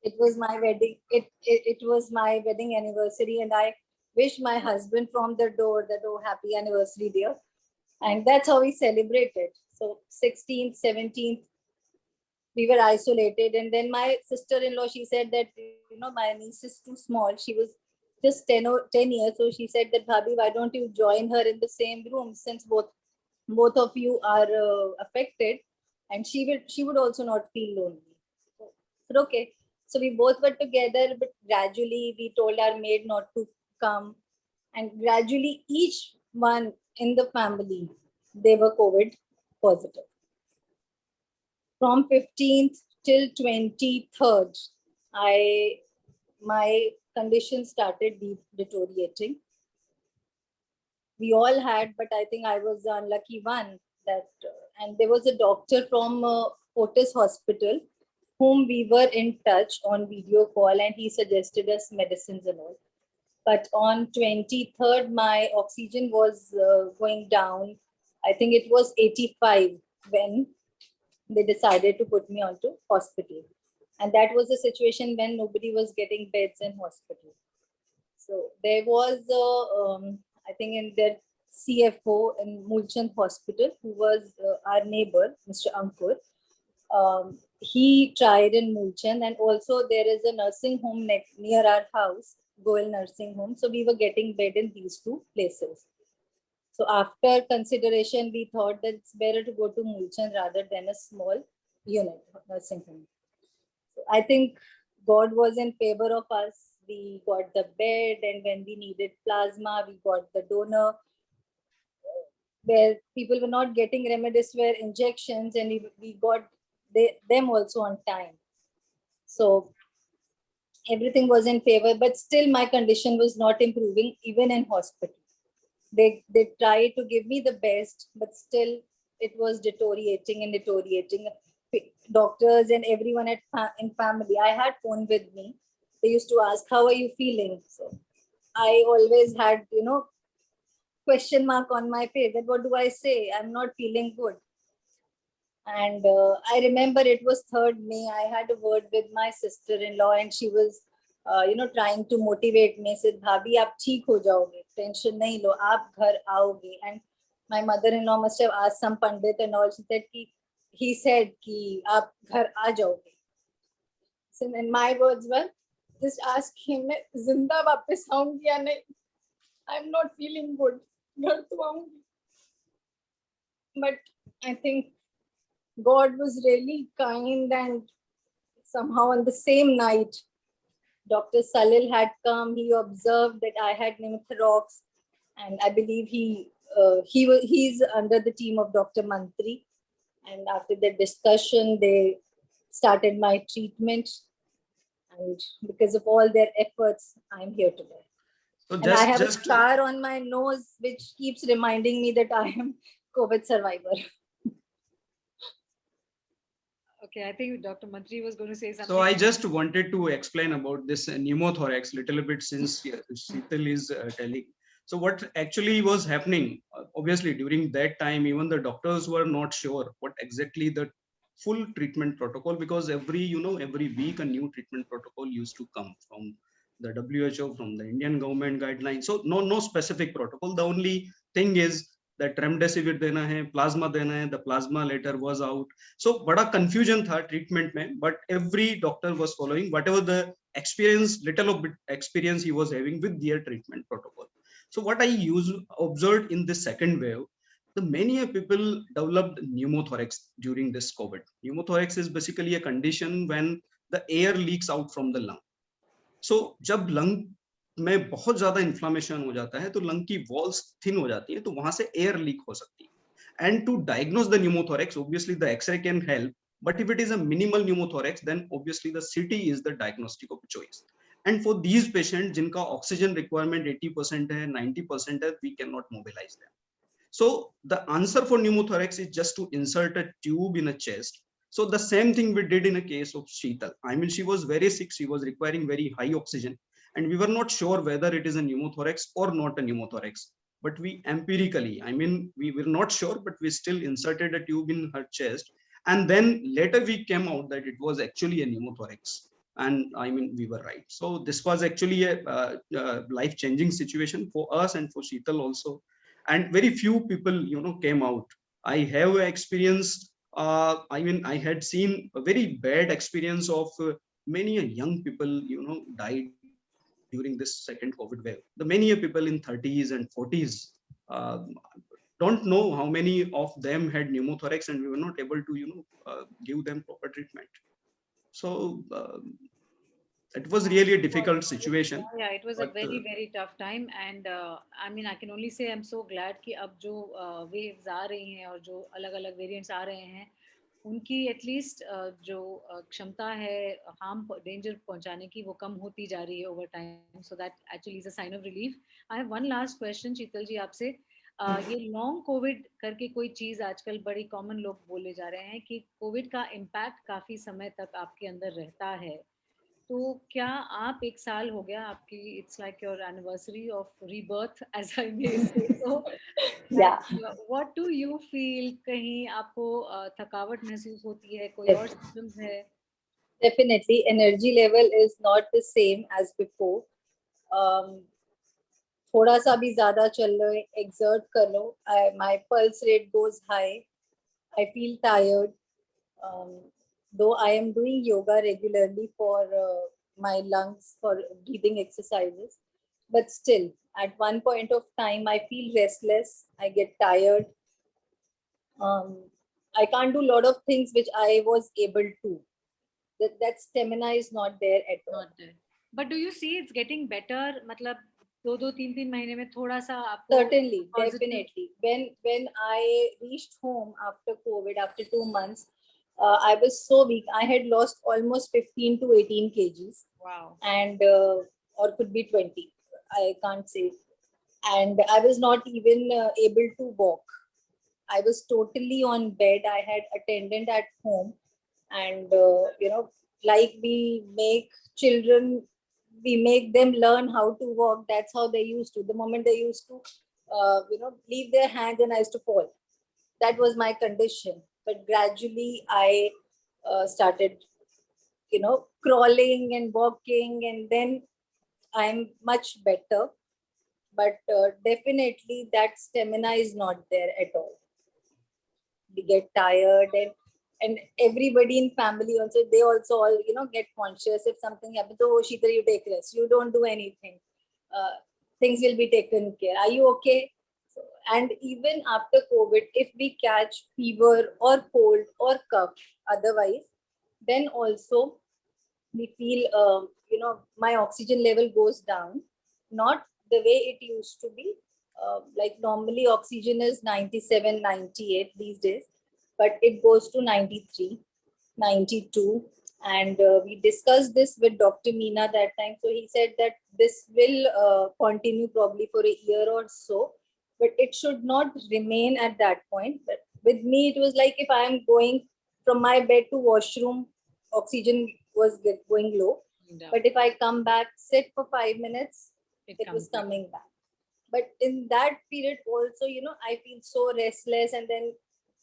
It was my wedding. It was my wedding anniversary, and I wished my husband from the door that, oh, happy anniversary, dear. And that's how we celebrated. So 16th, 17th, we were isolated. And then my sister-in-law, she said that, my niece is too small. She was just 10 years. So she said that, Bhabhi, why don't you join her in the same room, since both of you are affected, and she would also not feel lonely. So I said, okay. So we both were together, but gradually we told our maid not to come. And gradually each one in the family, they were COVID positive. From 15th till 23rd, I my condition started deteriorating. We all had, but I think I was the unlucky one. And there was a doctor from Fortis Hospital whom we were in touch on video call, and he suggested us medicines and all. But on 23rd, my oxygen was going down. I think it was 85 when they decided to put me onto hospital. And that was the situation when nobody was getting beds in hospital. So there was, I think, in their CFO in Mulchand Hospital, who was our neighbor, Mr. Ankur. He tried in Mulchand, and also there is a nursing home near our house, Goel Nursing Home. So we were getting bed in these two places. So after consideration, we thought that it's better to go to Mulchand rather than a small unit, nursing home. So I think God was in favor of us. We got the bed, and when we needed plasma, we got the donor. Where people were not getting remdesivir injections, and we got them also on time. So everything was in favor, but still my condition was not improving even in hospital. They tried to give me the best, but still it was deteriorating and deteriorating. Doctors and everyone in family, I had phone with me. They used to ask, how are you feeling? So I always had, question mark on my face. That what do I say? I'm not feeling good. And I remember it was 3rd May. I had a word with my sister-in-law, and she was, trying to motivate me. Said, "Bhabhi, aap theek ho jaoge. Tension nahi lo. Aap ghar aoge." And my mother-in-law must have asked some pandit and all. She said, he said, ki aap ghar aa jaoge. So then my words were, just ask him, zinda वापस आऊंगी या नहीं? I'm not feeling good. घर तो आऊंगी. But I think God was really kind, and somehow on the same night, Dr. Salil had come. He observed that I had pneumothorax, and I believe he's under the team of Dr. Mantri. And after the discussion, they started my treatment, and because of all their efforts, I'm here today. So and I have a scar on my nose which keeps reminding me that I am COVID survivor. Okay, I think Dr. Mantri was going to say something. So I just wanted to explain about this pneumothorax little bit, since Sheetal is telling. So what actually was happening, obviously during that time, even the doctors were not sure what exactly the full treatment protocol, because every week a new treatment protocol used to come from the WHO, from the Indian government guidelines. So no specific protocol. The only thing is that remdesivir देना है, plasma देना है. The plasma later was out. So बड़ा confusion था treatment में, but every doctor was following whatever the little bit experience he was having with their treatment protocol. So what I observed in the second wave, the many people developed pneumothorax during this COVID. Pneumothorax is basically a condition when the air leaks out from the lung. So जब lung में बहुत ज्यादा inflammation हो जाता है, तो lung की walls thin हो जाती है, तो वहां से एयर लीक हो सकती है. And to diagnose the pneumothorax, obviously the X-ray can help, but if it is a minimal pneumothorax, then obviously the CT is the diagnostic of choice. And for these patient जिनका oxygen requirement 80% है, 90% है, we can not mobilise them. So the answer for pneumothorax is just to insert a tube in a chest. So the same thing we did in a case of Sheetal. I mean, she was very sick, she was requiring very high oxygen, and we were not sure whether it is a pneumothorax or not a pneumothorax. But we empirically, I mean, we were not sure, but we still inserted a tube in her chest. And then later we came out that it was actually a pneumothorax. and I mean we were right. So this was actually a life changing situation for us and for Sheetal also, and very few people came out. I have experienced, I mean I had seen a very bad experience of many young people died during this second COVID wave. The many people in 30s and 40s, uh, don't know how many of them had pneumothorax, and we were not able to give them proper treatment. So it was really a difficult situation. Yeah, it was a But very very tough time, and I mean I can only say I'm so glad कि अब जो waves आ रही हैं और जो अलग अलग variants आ रहे हैं उनकी एटलीस्ट जो क्षमता है हार्म डेंजर पहुंचाने की वो कम होती जा रही है over time, so that actually is a sign of relief. I have one last question Sheetal ji आपसे. ये लॉन्ग कोविड करके कोई चीज़ आजकल बड़ी कॉमन लोग बोले जा रहे हैं कि कोविड का इम्पैक्ट काफ़ी समय तक आपके अंदर रहता है. तो क्या आप एक साल हो गया आपकी, it's like your anniversary of rebirth as I may say, तो Yeah, what do you feel? कहीं आपको थकावट महसूस होती है, कोई और def- सिम्टम्स है? definitely. Energy level is not the same as before. Um, थोड़ा सा भी ज्यादा चल लो, exert कर लो, my pulse rate goes high. I feel tired. Um, though I am doing yoga regularly for my lungs, for breathing exercises, but still, at one point of time, I feel restless. I get tired. Um, I can't do a lot of things which I was able to. That stamina is not there at all. Not there. But do you see it's getting better? मतलब दो दो तीन तीन महीने में थोड़ा सा आपको Certainly, positive? definitely. When I reached home after COVID, after 2 months, I was so weak. I had lost almost 15 to 18 kgs, wow. and or could be 20. I can't say. And I was not even able to walk. I was totally on bed. I had attendant at home, and like we make children, we make them learn how to walk. That's how they used to. The moment they used to, leave their hands, and I used to fall. That was my condition. But gradually, I started, crawling and walking, and then I'm much better. But definitely, that stamina is not there at all. We get tired, and everybody in family also, they also all get conscious. If something happens, oh Sheetal, you take rest, you don't do anything, uh, things will be taken care, are you okay? So, and even after COVID, if we catch fever or cold or cough otherwise, then also we feel my oxygen level goes down, not the way it used to be. Like normally oxygen is 97, 98 these days, but it goes to 93, 92. And we discussed this with Dr. Meena that time, so he said that this will continue probably for a year or so, but it should not remain at that point. But with me it was like, if I am going from my bed to washroom, oxygen was going low, but if I come back, sit for 5 minutes, It it comes was back. coming back. But in that period also, I feel so restless, and then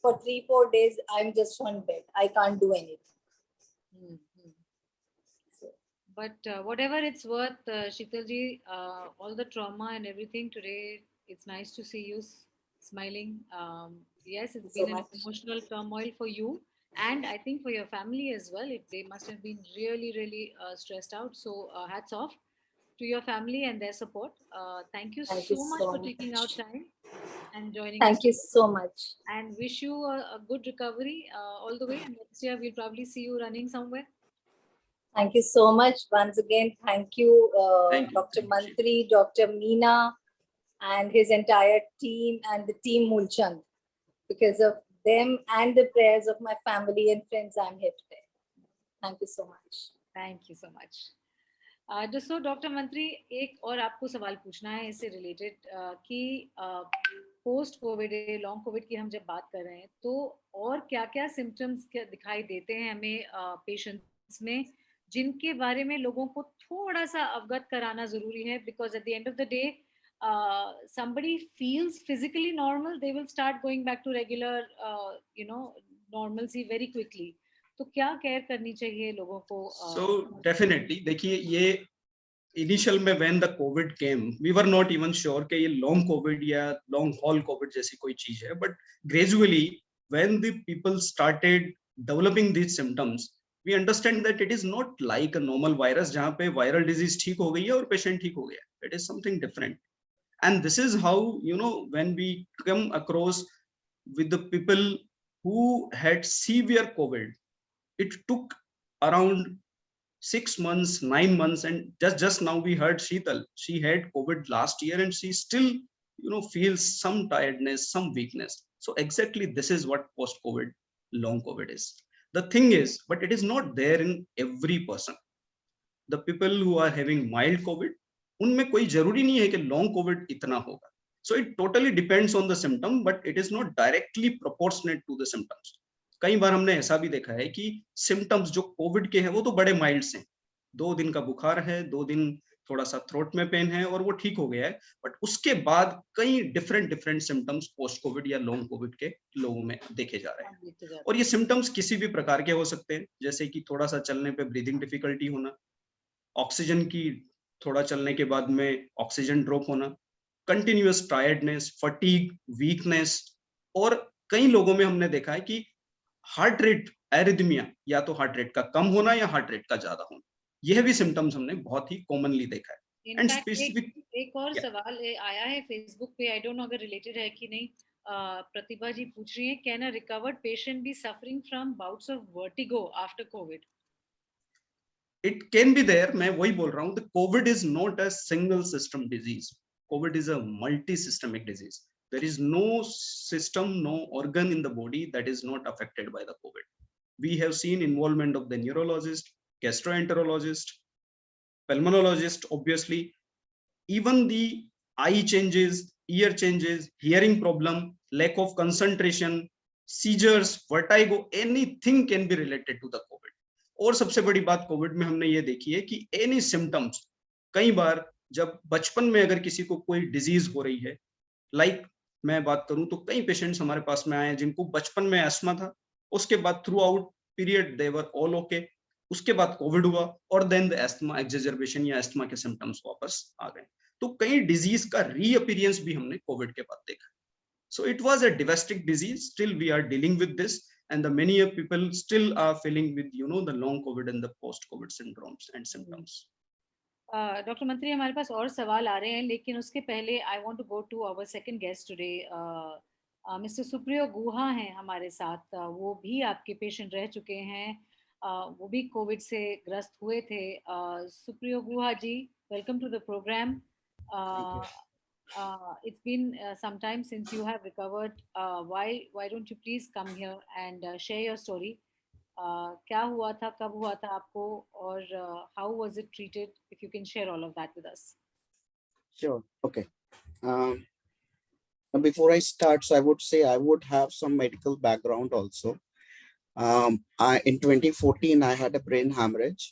for 3 4 days I'm just on bed, I can't do anything. Hmm, hmm. So, But whatever it's worth, Sheetalji, all the trauma and everything today, it's nice to see you smiling. Yes, thank it's you so been an much. emotional turmoil for you, and I think for your family as well. They must have been really, really stressed out. So, hats off to your family and their support. Thank you Thank you so much so for taking out much. time and joining us Thank you today. so much. And wish you a good recovery all the way. And next year, we'll probably see you running somewhere. Thank you so much once again. Thank you, Dr. thank you, Sheetal. Mantri, Dr. Meena, and his entire team, and the team Mulchand. Because of them and the prayers of my family and friends, I'm here today. Thank you so much. Thank you so much. दोस्तों, doctor मंत्री, एक और आपको सवाल पूछना है इससे related कि पोस्ट कोविड, लॉन्ग कोविड की हम जब बात कर रहे हैं, तो और क्या क्या सिम्टम्स दिखाई देते हैं हमें पेशेंट्स में, जिनके बारे में लोगों को थोड़ा सा अवगत कराना ज़रूरी है, because at the end of the day somebody feels physically normal, they will start going back to regular normalcy very quickly. तो क्या केयर करनी चाहिए लोगों को? So definitely, देखिए ये इनिशियल में when the COVID came we were not even sure कि ये लॉन्ग कोविड या लॉन्ग हॉल कोविड जैसी कोई चीज है, but gradually when the people started developing these symptoms we understand that it is not like a normal virus जहाँ पे viral disease ठीक हो गई है और पेशेंट ठीक हो गया, it is something different. And this is how, you know, when we come across with the people who had severe COVID, it took around 6 months, 9 months, and just now we heard Sheetal, she had COVID last year and she still, you know, feels some tiredness, some weakness. So exactly this is what post COVID long COVID is. The thing is, but it is not there in every person. The people who are having mild COVID, उनमें कोई जरूरी नहीं है कि long Covid इतना होगा. So it totally depends on the symptom, but it is not directly proportionate to the symptoms. कई बार हमने ऐसा भी देखा है कि सिम्टम्स जो कोविड के हैं वो तो बड़े माइल्ड हैं, 2 दिन का बुखार है, 2 दिन थोड़ा सा थ्रोट में पेन है और वो ठीक हो गया है, बट उसके बाद कई डिफरेंट सिम्टम्स पोस्ट कोविड या लॉन्ग कोविड के लोगों में देखे जा रहे हैं. और ये सिम्टम्स किसी भी प्रकार के हो सकते हैं, जैसे कि थोड़ा सा चलने पे ब्रीदिंग डिफिकल्टी होना, ऑक्सीजन की थोड़ा चलने के बाद में ऑक्सीजन ड्रॉप होना, कंटिन्यूअस टायर्डनेस, फटीग, वीकनेस, और कई लोगों में हमने देखा है कि हार्ट रेट एरिथमिया, या तो हार्ट रेट का कम होना या हार्ट रेट का ज्यादा होना, यह भी सिम्टम्स हमने बहुत ही कॉमनली देखा है. एंड इनफैक्ट स्पेसिफिक एक और सवाल आया है फेसबुक पे, आई डोंट नो अगर रिलेटेड है कि नहीं. प्रतिभा जी पूछ रही है, can a recovered patient be suffering from bouts of vertigo after COVID? It can be there. मैं वही बोल रहा हूँ, the COVID is not a single system disease. COVID is a multi systemic disease. There is no system, no organ in the body that is not affected by the COVID. We have seen involvement of the neurologist, gastroenterologist, pulmonologist, obviously, even the eye changes, ear changes, hearing problem, lack of concentration, seizures, vertigo, anything can be related to the COVID. और सबसे बड़ी बात Covid में हमने ये देखी है कि एनी सिम्टम्स, कई बार जब बचपन में अगर किसी को कोई डिजीज हो रही है, लाइक मैं बात करूं तो कई पेशेंट्स हमारे पास में आए हैं जिनको बचपन में एस्मा था, उसके बाद through out period they were all okay, उसके बाद कोविड हुआ और देन द एस्थमा एक्सेजर्बेशन या एस्थमा के सिम्टम्स वापस आ गए. तो कई डिजीज का रीअपीयरेंस भी हमने कोविड के बाद देखा. So it was a devastating disease, still we are dealing with this, and the many of people still are feeling with, you know, the long covid and the post covid syndromes and symptoms. Doctor मंत्री, हमारे पास और सवाल आ रहे हैं, लेकिन उसके पहले I want to go to our second guest today. Mister Supriyo Guha हैं हमारे साथ. वो भी आपके पेशेंट रह चुके हैं. वो भी कोविड से ग्रस्त हुए थे. Supriyo Guha ji, welcome to the programme. It's been some time since you have recovered. Why don't you please come here and share your story? क्या हुआ था, कब हुआ था आपको, और how was it treated? If you can share all of that with us. Sure. Okay. Before I start, so I would say I would have some medical background also. In 2014, I had a brain hemorrhage,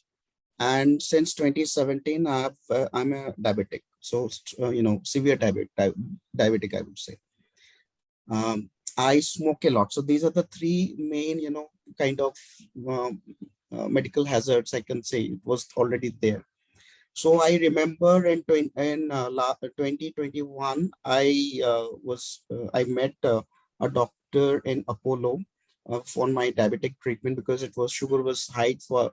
and since 2017, I'm a diabetic. So severe diabetic, I would say. I smoke a lot. So these are the three main, kind of medical hazards, I can say. It was already there. So I remember in 2021, I met a doctor in Apollo for my diabetic treatment, because sugar was high for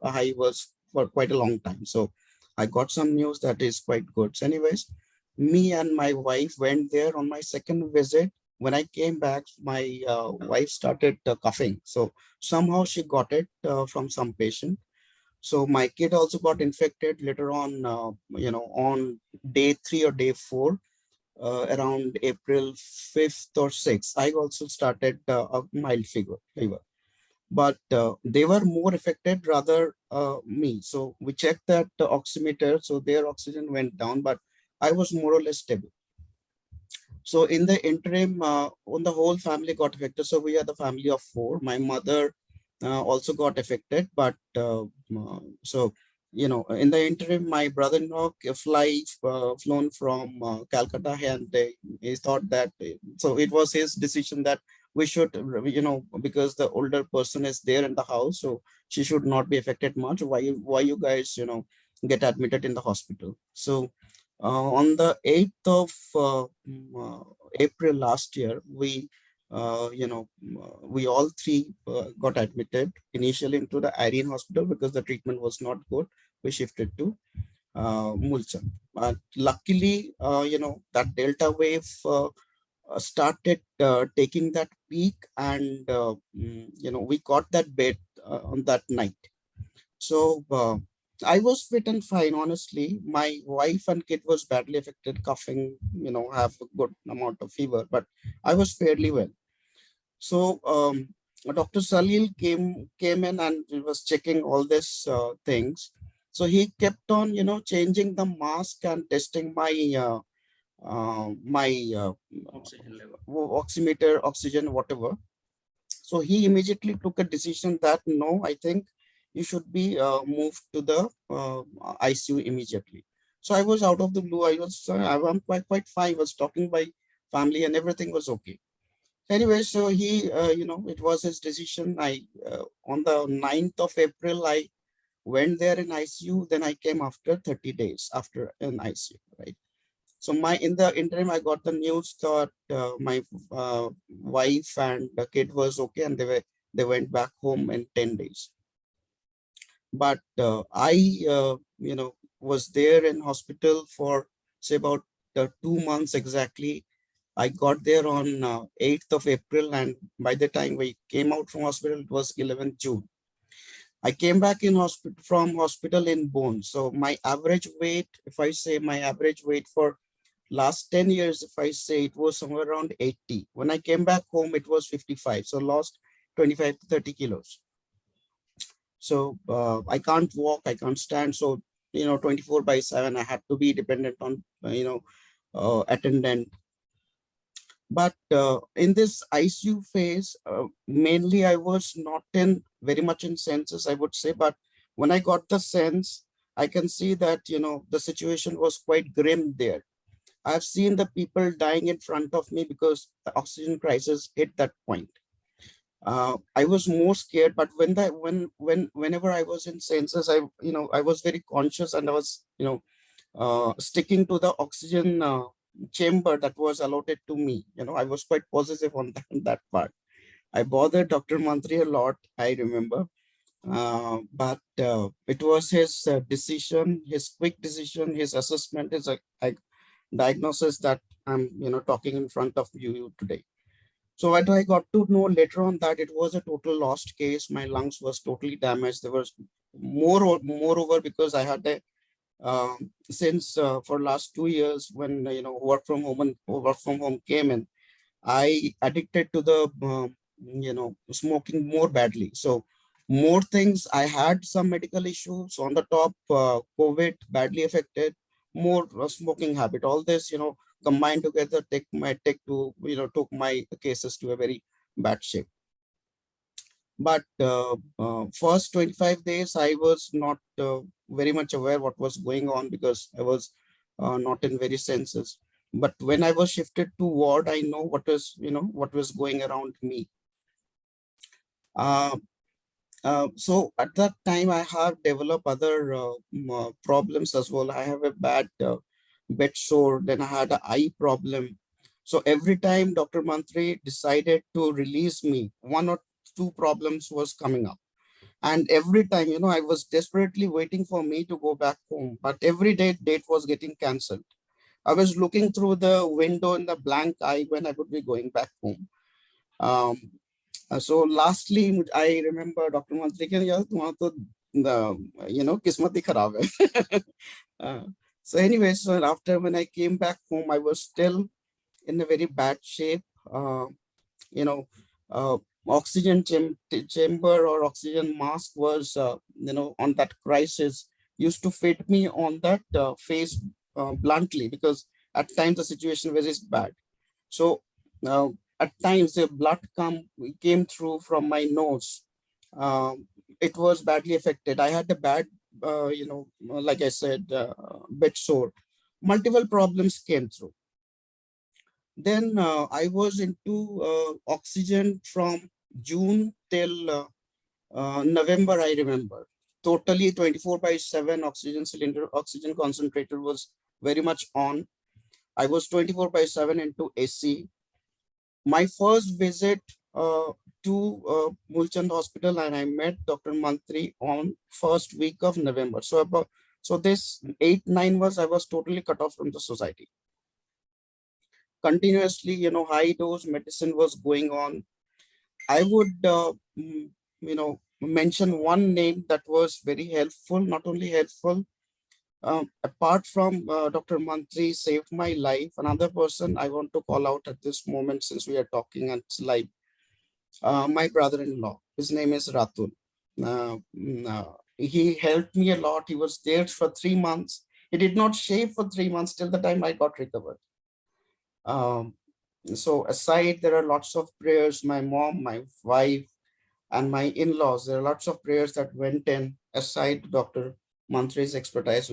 quite a long time. So I got some news that is quite good. So anyways, me and my wife went there on my second visit. When I came back, my wife started coughing. So somehow she got it from some patient. So my kid also got infected later on, on day 3 or day 4, around April 5th or 6th. I also started a mild fever. But they were more affected rather me. So we checked that oximeter. So their oxygen went down, but I was more or less stable. So in the interim, on the whole family got affected. So we are the family of 4. My mother also got affected, but so in the interim, my brother-in-law flown from Calcutta, and he thought that so it was his decision that we should, because the older person is there in the house, so she should not be affected much. Why you guys, get admitted in the hospital? So on the 8th of April last year, we all three got admitted initially into the Irene hospital because the treatment was not good. We shifted to Mulchan. But luckily, that Delta wave started taking that peak, and we got that bed on that night. So I was fit and fine, honestly. My wife and kid was badly affected, coughing, have a good amount of fever, but I was fairly well. So Dr. Salil came in and he was checking all these things. So he kept on, changing the mask and testing my Oxygen level. oximeter, oxygen, whatever. So he immediately took a decision that no, I think you should be moved to the ICU immediately. So I was out of the blue. I'm quite fine. I was talking by family and everything was okay. Anyway, so he, it was his decision. On the 9th of April, I went there in ICU. Then I came after 30 days after in ICU, right? So in the interim, I got the news that my wife and the kid was okay, and they went back home in 10 days. But I, was there in hospital for say about 2 months exactly. I got there on 8th of April, and by the time we came out from hospital, it was 11th June. I came back in hospital from hospital in bone. So my average weight, if I say my average weight for last 10 years, if I say, it was somewhere around 80. When I came back home, it was 55. So lost 25 to 30 kilos. So I can't walk, I can't stand. So, 24/7, I had to be dependent on, attendant. But in this ICU phase, mainly I was not in very much in senses, I would say. But when I got the sense, I can see that, the situation was quite grim there. I've seen the people dying in front of me because the oxygen crisis hit that point. I was more scared, but whenever I was in senses, I was very conscious, and I was, sticking to the oxygen chamber that was allotted to me. I was quite positive on that part. I bothered Dr. Mantri a lot, I remember. But it was his decision, his quick decision, his assessment, his diagnosis that I'm, talking in front of you today. So what I got to know later on, that it was a total lost case. My lungs was totally damaged. There was moreover, because I had a since for last 2 years, when work from home came in, I addicted to the smoking more badly. So more things. I had some medical issues on the top. COVID badly affected. More smoking habit. All this, combined together, took my cases to a very bad shape. But first 25 days, I was not very much aware what was going on, because I was not in very senses. But when I was shifted to ward, I know what was going around me. So at that time, I have developed other problems as well. I have a bad bed sore. Then I had an eye problem. So every time Dr. Mantri decided to release me, one or two problems was coming up. And every time, I was desperately waiting for me to go back home. But every date was getting cancelled. I was looking through the window in the blank eye when I would be going back home. Um, so lastly, I remember Dr. Mantri ke yaar tumhara to kismat hi kharab hai. So anyway, so after when I came back home, I was still in a very bad shape. You know, uh, oxygen chamber or oxygen mask was, on that crisis, used to fit me on that face bluntly, because at times the situation was just bad. So at times the blood came through from my nose. It was badly affected. I had a bad, like I said, bed sore. Multiple problems came through. Then I was into oxygen from June till November, I remember. Totally 24 by 7 oxygen cylinder, oxygen concentrator was very much on. I was 24 by 7 into AC. My first visit to Mulchand Hospital, and I met Dr. Mantri on first week of November. So about, so this 8, 9 months, I was totally cut off from the society. Continuously, high dose medicine was going on. I would, mention one name that was very helpful, not only helpful, apart from Dr. Mantri saved my life. Another person I want to call out at this moment, since we are talking and it's live, my brother-in-law. His name is Ratul. He helped me a lot. He was there for 3 months. He did not shave for 3 months till the time I got recovered. Um, so aside, there are lots of prayers. My mom, my wife, and my in-laws, there are lots of prayers that went in aside Dr. Mantri's expertise,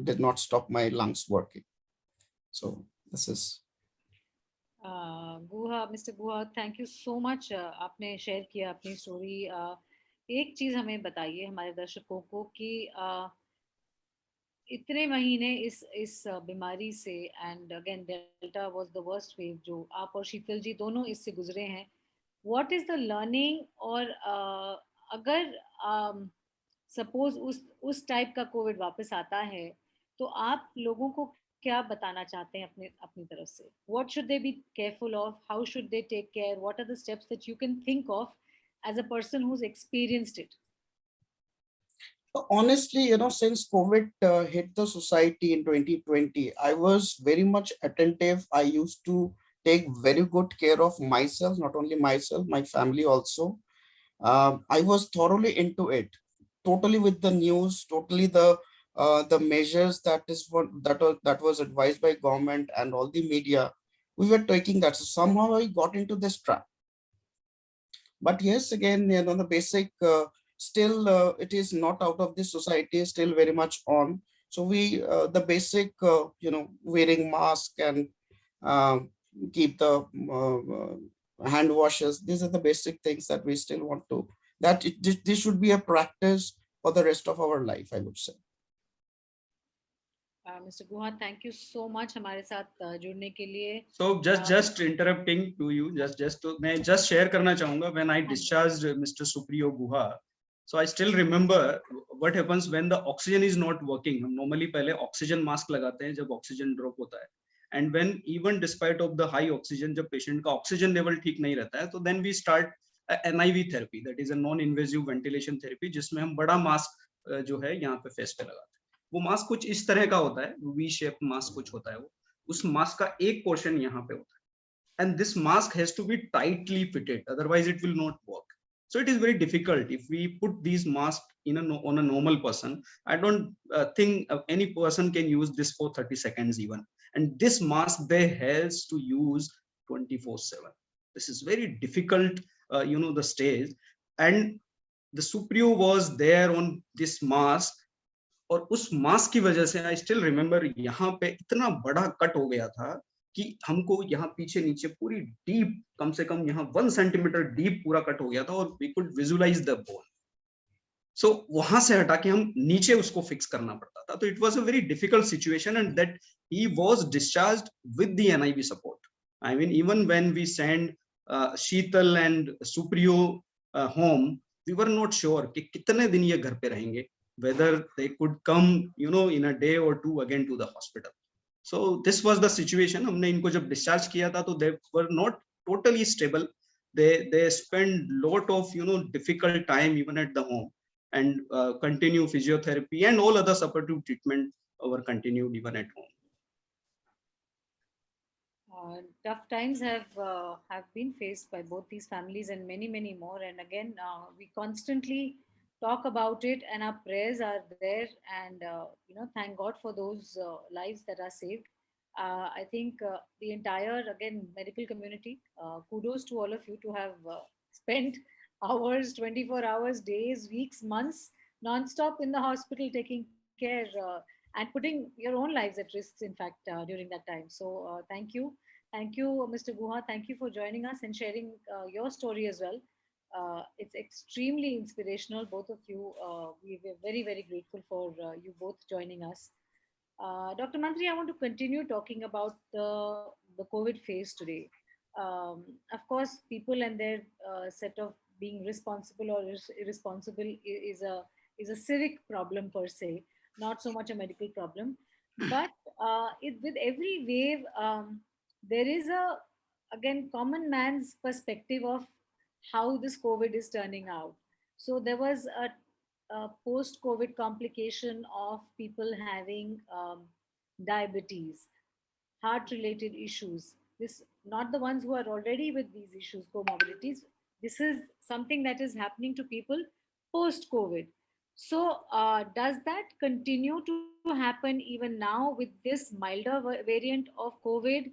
did not stop my lungs working. So this is. Guha, mister Guha, thank you so much, आपने share किया अपनी story. एक चीज़ हमें बताइए हमारे दर्शकों को कि इतने महीने इस बीमारी से, and again delta was the worst wave जो आप और शीतल जी दोनों इससे गुजरे हैं. What is the learning? और अगर सपोज उस टाइप का कोविड वापस आता है तो आप लोगों को क्या बताना चाहते हैं अपने अपनी तरफ से? What should they be careful of? How should they take care? What are the steps that you can think of as a person who has experienced it? Honestly, since COVID hit the society in 2020, I was very much attentive. I used to take very good care of myself, not only myself, my family also. I was thoroughly into it, totally with the news, totally the measures that was advised by government and all the media. We were taking that. So somehow I got into this trap. But yes, again, the basic, still it is not out of this society, still very much on. So we, the basic, wearing mask and uh, keep the hand washes. These are the basic things that we still want to, this should be a practice for the rest of our life, I would say. Mister Guha, thank you so much हमारे साथ जुड़ने के लिए. So just interrupting to you, just to मैं just share करना चाहूँगा when I discharged Mr. Supriyo Guha. So I still remember what happens when the oxygen is not working. हम normally पहले oxygen mask लगाते हैं जब oxygen drop होता है. And when even despite of the high oxygen, जब patient का oxygen level ठीक नहीं रहता है, तो then we start NIV therapy, that is a non-invasive ventilation therapy, जिसमें हम बड़ा mask जो है यहाँ पे face पे लगाते हैं. वो मास्क कुछ इस तरह का होता है, वी शेप मास्क कुछ होता है. वो उस मास्क का एक पोर्शन यहाँ पे होता है, and this mask has to be tightly fitted, otherwise it will not work. So it is very difficult if we put these masks on a normal person. I don't think any person can use this for 30 seconds even, and this mask they has to use 24/7. This is very difficult, the stage. And the Supriyo was there on this mask, और उस mask की वजह से I still remember यहाँ पे इतना बड़ा cut हो गया था कि हमको यहाँ पीछे नीचे पूरी डीप, कम से कम यहाँ 1 सेंटीमीटर डीप पूरा कट हो गया था, और we could visualise the bone. So वहां से हटा के हम नीचे उसको फिक्स करना पड़ता था. तो it was a very difficult situation, and that he was discharged with the NIV support. I mean even when we send Sheetal and Supriyo home, we were not sure कि कितने दिन ये घर पे रहेंगे, whether they could come in a day or two again to the hospital. So this was the situation. हमने इनको जब discharge किया था तो they were not totally stable. They spend lot of difficult time even at the home, and continue physiotherapy and all other supportive treatment were continued even at home. Tough times have been faced by both these families and many more, and again we constantly talk about it, and our prayers are there, and thank God for those lives that are saved. I think the entire, again, medical community, kudos to all of you to have spent hours, 24 hours, days, weeks, months non-stop in the hospital taking care. and putting your own lives at risk, in fact, during that time. So thank you, Mr. Guha. Thank you for joining us and sharing your story as well. It's extremely inspirational, both of you. We're very, very grateful for you both joining us. Dr. Mantri, I want to continue talking about the COVID phase today. Of course, people and their set of being responsible or irresponsible is a civic problem per se, not so much a medical problem. But with every wave, there is a again common man's perspective of how this COVID is turning out. So there was a post-COVID complication of people having diabetes, heart-related issues. This not the ones who are already with these issues, comorbidities. This is something that is happening to people post-COVID. So does that continue to happen even now with this milder variant of COVID?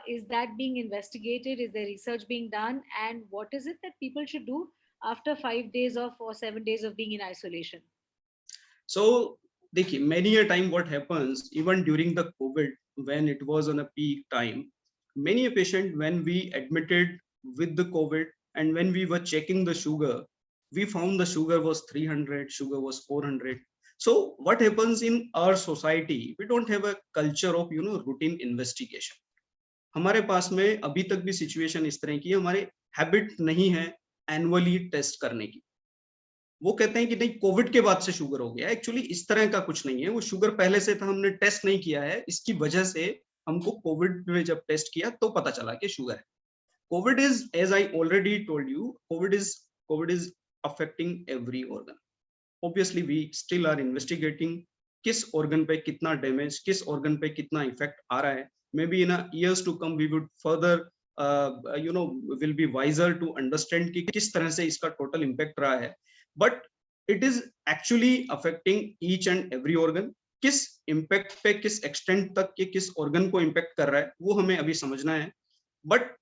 Is that being investigated? Is there research being done? And what is it that people should do after 5 days of or 7 days of being in isolation? So, देखिए, many a time what happens, even during the COVID, when it was on a peak time, many a patient, when we admitted with the COVID and when we were checking the sugar, we found the sugar was 300, sugar was 400. So what happens in our society, we don't have a culture of, routine investigation. हमारे पास में अभी तक भी situation इस तरह की है, हमारे हैबिट नहीं है एनुअली टेस्ट करने की. वो कहते हैं कि नहीं कोविड के बाद से शुगर हो गया. एक्चुअली इस तरह का कुछ नहीं है, वो शुगर पहले से था, हमने टेस्ट नहीं किया है, इसकी वजह से हमको कोविड में जब टेस्ट किया तो पता चला कि शुगर है. COVID is, as I already told you, COVID is affecting every organ. Obviously we still are investigating किस ऑर्गन पे कितना डैमेज, किस ऑर्गन पे कितना इफेक्ट आ रहा है. May be in years to come we would further will be wiser to understand कि किस तरह से इसका टोटल इम्पैक्ट रहा है. But it is actually affecting each and every organ. किस इम्पैक्ट पे, किस एक्सटेंट तक के किस ऑर्गन को इम्पैक्ट कर रहा है वो हमें अभी समझना है. But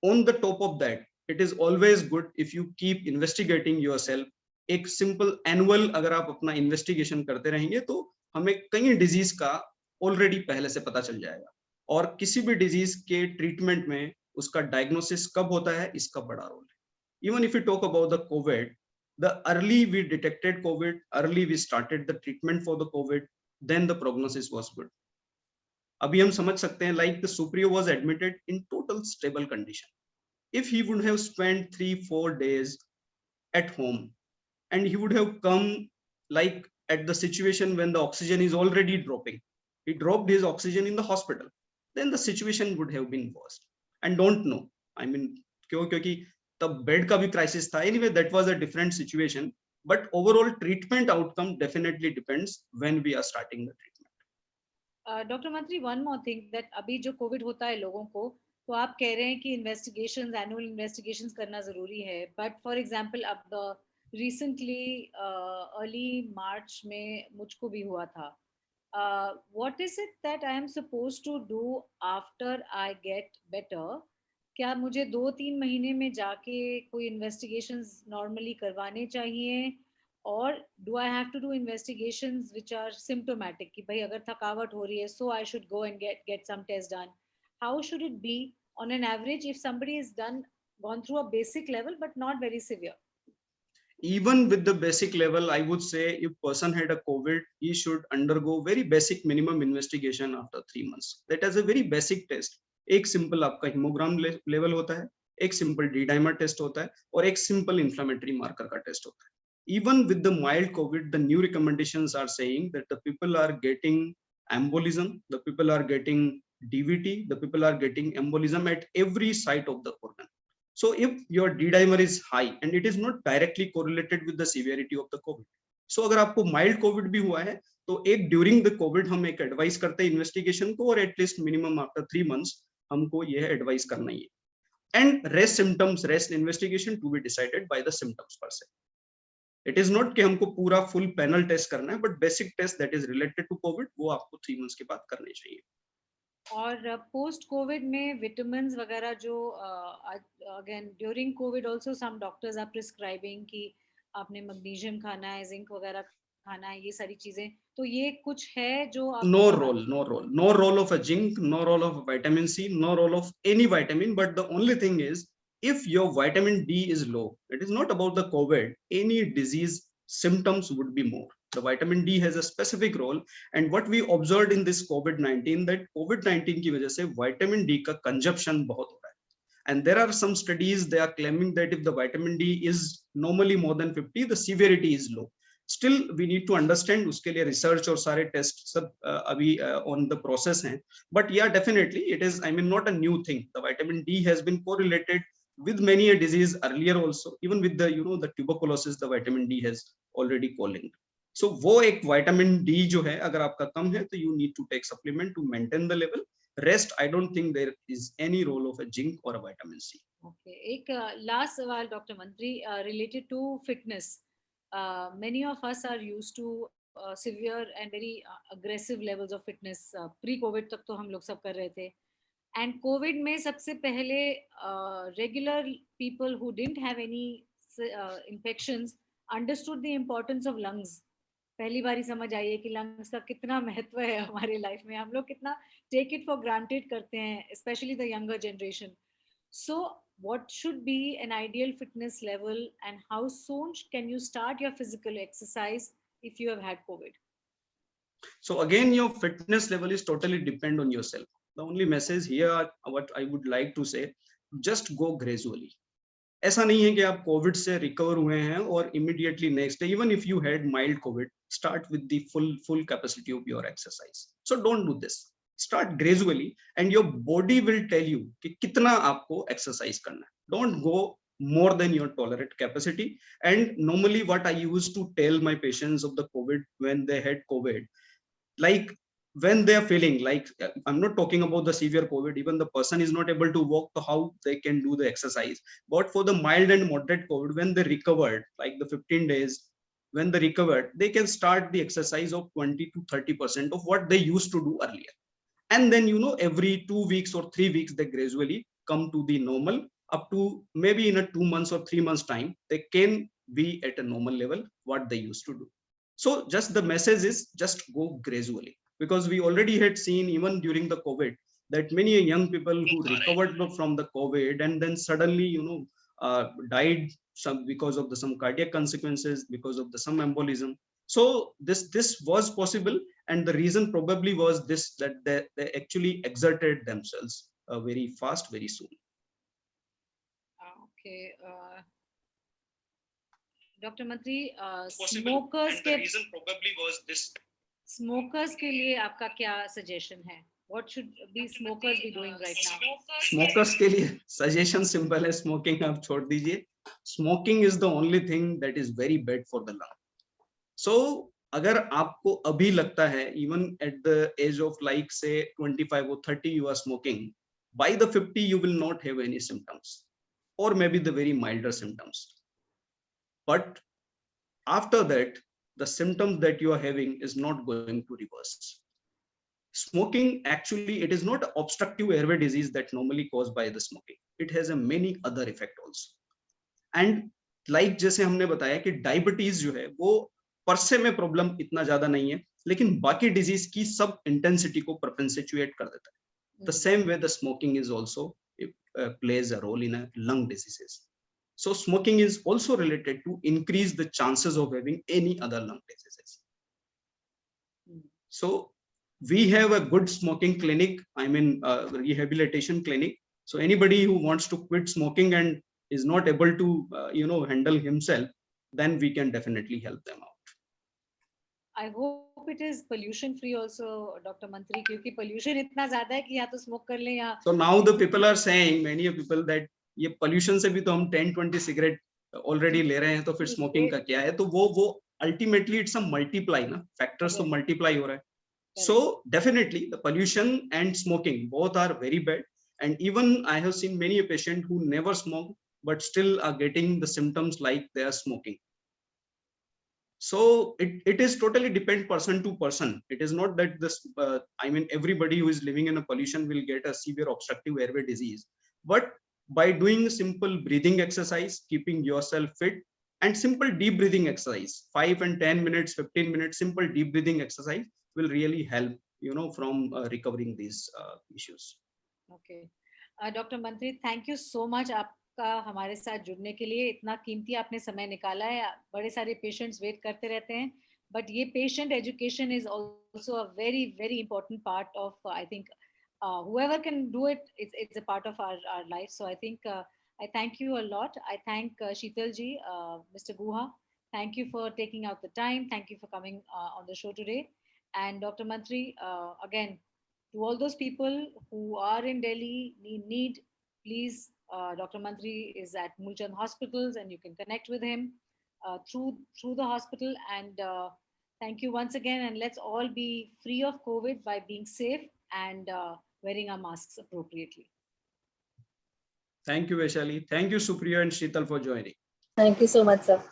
on the top of that, it is always good if you keep investigating yourself. एक सिंपल एनुअल अगर आप अपना इन्वेस्टिगेशन करते रहेंगे तो हमें कई डिजीज का ऑलरेडी पहले से पता चल जाएगा. और किसी भी डिजीज के ट्रीटमेंट में उसका डायग्नोसिस कब होता है, इसका बड़ा रोल है. Even if you talk about the Covid, the early we detected COVID, early we started the treatment for the COVID, then the prognosis was good. अभी हम समझ सकते हैं, like the Suprio was admitted in total stable condition. If he would have spent 3-4 days at home and he would have come like at the situation when the oxygen is already dropping, he dropped his oxygen in the hospital, then the situation would have been worse. And don't know, I mean, क्योंकि तब bed का भी crisis था. Anyway that was a different situation, but overall treatment outcome definitely depends when we are starting the treatment. Doctor Mantri, one more thing, that अभी जो Covid होता है लोगों को, तो आप कह रहे हैं कि इन्वेस्टिगेशंस, एनुअल इन्वेस्टिगेशंस करना ज़रूरी है. बट फॉर एग्जांपल अब रिसेंटली अर्ली मार्च में मुझको भी हुआ था. What is it that I am suppose to do after I get better? क्या मुझे 2-3 महीने में जाके कोई इन्वेस्टिगेशंस नॉर्मली करवाने चाहिए, और do I have to do investigations which are symptomatic कि भाई अगर थकावट हो रही है so I should go and get some test done? How should it be on an average if somebody is done gone through a basic level but not very severe? Even with the basic level, I would say if person had a COVID, he should undergo very basic minimum investigation after 3 months. That is a very basic test. एक simple आपका haemogram level होता है, एक simple D dimer test होता है, और एक simple inflammatory marker का टेस्ट होता है. Even with the mild COVID, the new recommendations are saying that the people are getting embolism, the people are getting DVT, the people are getting embolism at every site of the organ. So if your D dimer is high and it is not directly correlated with the severity of the COVID. So अगर आपको mild COVID भी हुआ है तो एक during the COVID हम एक advice करते हैं investigation को, और at least minimum after 3 months हमको यह advice करना ही है. And rest symptoms, rest investigation to be decided by the symptoms per se. It is not कि हमको पूरा full panel test करना है, but basic test that is related to COVID वो आपको 3 months के बाद करने चाहिए. और पोस्ट कोविड में विटामिन वगैरह जो again during COVID also some doctors are prescribing कि आपने मैग्नीशियम खाना है, जिंक वगैरह खाना है, ये सारी चीजें, तो ये कुछ है जो आप No role, no role of a zinc, no role of vitamin C, no role of any vitamin. But the only thing is, if your vitamin D is low, it is not about the COVID. Any disease symptoms would be more. The vitamin D has a specific role, and what we observed in this COVID-19, that COVID-19 की वजह से vitamin D का consumption बहुत हो रहा है. And there are some studies, they are claiming that if the vitamin D is normally more than 50, the severity is low. Still we need to understand, उसके लिए research और सारे test सब अभी on the process हैं. But yeah, definitely it is, I mean, not a new thing. The vitamin D has been correlated with many a disease earlier also. Even with the, you know, the tuberculosis, the vitamin D has already co-linked. So वो एक vitamin D जो है, अगर आपका कम है तो you need to take supplement to maintain the level. Rest, I don't think there is any role of a zinc or a vitamin C. Okay, एक last सवाल डॉक्टर मंत्री, related to fitness. Many of us are used to severe and very aggressive levels of fitness. Pre-COVID तक तो हम लोग सब कर रहे थे. And COVID में सबसे पहले regular people who didn't have any infections understood the importance of lungs. पहली बारी समझ आई है कि लंग्स का कितना महत्व है हमारे लाइफ में, हम लोग कितना टेक इट फॉर ग्रांटेड करते हैं, specially the younger generation. So what should be an ideal fitness level, and how soon can you start your physical exercise if you have had COVID? So again, your fitness level is totally depend on yourself. The only message here, what I would like to say, just go gradually. ऐसा नहीं है कि आप Covid से recover हुए हैं और immediately next day, even if you had mild COVID, start with the full capacity of your exercise. So don't do this. Start gradually and your body will tell you कि कितना आपको exercise करना है. Don't go more than your tolerant capacity. And normally what I used to tell my patients of the COVID, when they had COVID, like when they are feeling like, I'm not talking about the severe COVID, even the person is not able to walk, so how they can do the exercise. But for the mild and moderate COVID, when they recovered, like the 15 days, when they recovered, they can start the exercise of 20 to 30% of what they used to do earlier. And then, you know, every 2 weeks or 3 weeks, they gradually come to the normal. Up to maybe in a 2 months or 3 months time, they can be at a normal level what they used to do. So just the message is, just go gradually, because we already had seen even during the COVID that many young people who recovered from the COVID and then suddenly, you know, died some because of the some cardiac consequences, because of the some embolism. So this was possible, and the reason probably was this, that they actually exerted themselves very fast, very soon. Okay, doctor मंत्री, smokers के reason probably was this. Smokers के लिए आपका क्या suggestion है? What should be smokers be doing right now? Smokers के लिए suggestion simple है, smoking आप छोड़ दीजिए. Smoking is the only thing that is very bad for the lung. So अगर आपको अभी लगता है, even at the age of like say 25 or 30 you are smoking, by the 50 you will not have any symptoms, or maybe the very milder symptoms. But after that, the symptoms that you are having is not going to reverse. Smoking, actually, it is not obstructive airway disease that normally caused by the smoking. It has a many other effect also. And like जैसे हमने बताया कि diabetes जो है वो पर से में प्रॉब्लम इतना ज्यादा नहीं है, लेकिन बाकी डिजीज की सब इंटेंसिटी को परपेंचुएट कर देता है. The same way the smoking is also plays a role in a lung diseases. So smoking is also related to increase the chances of having any other lung diseases. So we have a good smoking clinic, I mean rehabilitation clinic. So anybody who wants to quit smoking and is not able to you know, handle himself, then we can definitely help them out. I hope it is pollution free also, Dr. Mantri, क्योंकि pollution इतना ज़्यादा है कि या तो smoke कर लें या. So now the people are saying, many people, that ये pollution से भी तो हम 10-20 cigarette already ले रहे हैं, तो फिर smoking का क्या है? तो वो ultimately it's a multiply ना, factors तो multiply हो रहा है. So definitely the pollution and smoking both are very bad, and even I have seen many a patient who never smoke but still are getting the symptoms like they are smoking. So it is totally depend person to person. It is not that this I mean everybody who is living in a pollution will get a severe obstructive airway disease, but by doing simple breathing exercise, keeping yourself fit, and simple deep breathing exercise, 5 and 10 minutes, 15 minutes, simple deep breathing exercise will really help, from recovering these issues. Okay doctor मंत्री, thank you so much आपका हमारे साथ जुड़ने के लिए, इतना कीमती आपने समय निकाला है. बड़े सारे पेशेंट्स वेट करते रहते हैं, बट ये patient education is also a very very important part of, I think, whoever can do it, it's a part of our life. So I think I thank you a lot. I thank Sheetal ji, Mr. Guha, thank you for taking out the time, thank you for coming on the show today. And Dr. Mantri, again, to all those people who are in Delhi, need please, Dr. Mantri is at Mulchand Hospitals, and you can connect with him through the hospital. And thank you once again, and let's all be free of COVID by being safe and wearing our masks appropriately. Thank you, Vaishali. Thank you, Supriya and Sheetal, for joining. Thank you so much, sir.